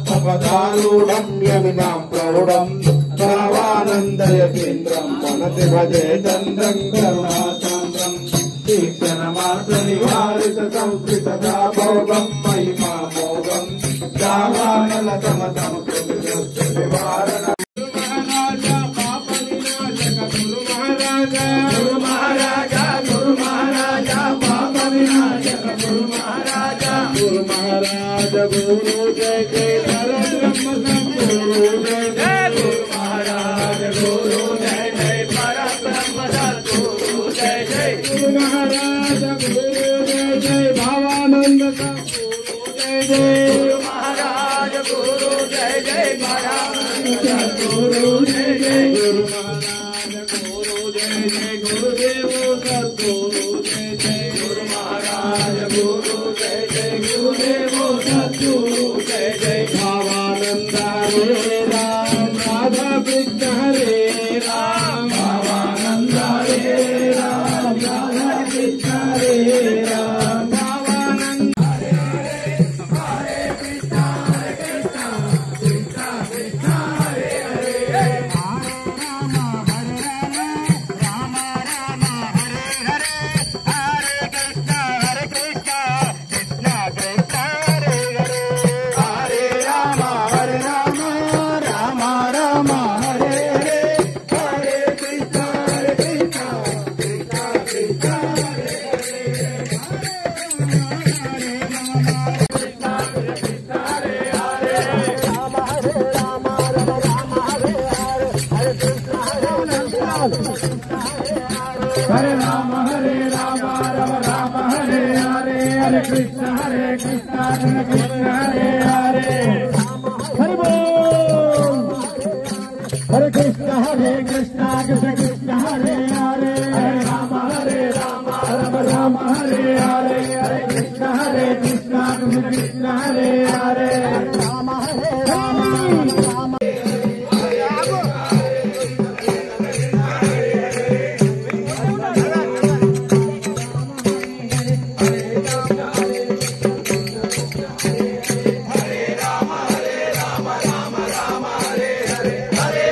रावणात्मपदारूढं यमिनां प्रौढं भावानन्दयतीन्द्रं मनसि भजे चन्द्रं करुणाचन्द्रं तीक्ष्णमात्रनिवारितसंस्कृतदाभोगं महिमामोगं दावानलसमतं कृतिवारण गुरु जय जय परब्रह्म सद्गुरु जय जय गुरु महाराज गुरु जय जय परब्रह्म सद्गुरु जय जय गुरु महाराज गुरु जय जय भावानंद सद्गुरु जय जय गुरु महाराज गुरु जय जय भावानंद सद्गुरु जय जय गुरु महाराज गुरु जय जय गुरुदेव सद्गुरु जय जय गुरु महाराज गुरु जय जय गुरुदेव सद्गुरु जय जय भावानंद हरे राम राधा कृष्ण हरे राम भावानंद हरे राम राधा कृष्ण हरे राम भावानंद हरे हरे हरे कृष्ण कृष्ण कृष्ण हरे हरे राम हरे राम राम हरे हरे हरे कृष्ण कृष्ण हरे राम राम राम हरे हरे हरे कृष्ण कृष्ण हरे हरे हरि बोल हरे कृष्ण कृष्ण कृष्ण हरे हरे हरे राम राम हरे हरे हरे कृष्ण कृष्ण कृष्ण हरे हरे राम हरे राम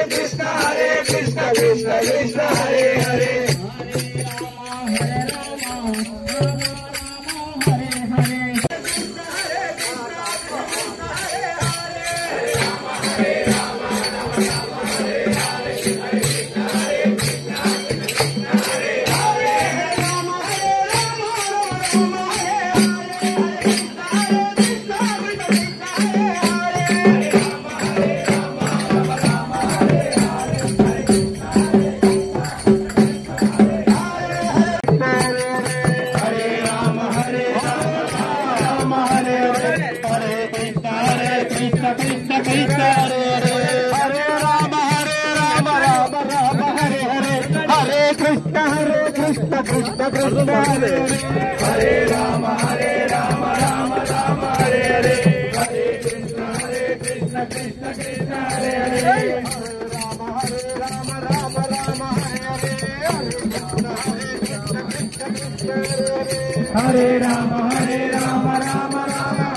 कृष्ण हरे हरे कृष्ण कृष्ण हरे हरे राम राम राम हरे हरे हरे कृष्ण कृष्ण कृष्ण हरे हरे राम राम हरे हरे हरे राम हरे राम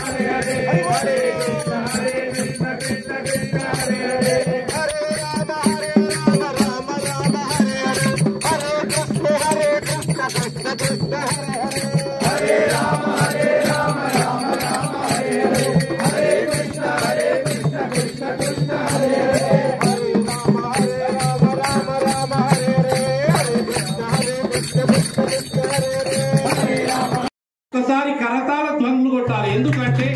हरे हरे हरे कृष्ण कृष्ण कृष्ण हरे हरे हरे राम राम हरे हरे हरे कृष्ण कृष्ण कृष्ण हरे हरे ఒకసారి కరతాళ ధ్వనులు కొట్టాలి. ఎందుకంటే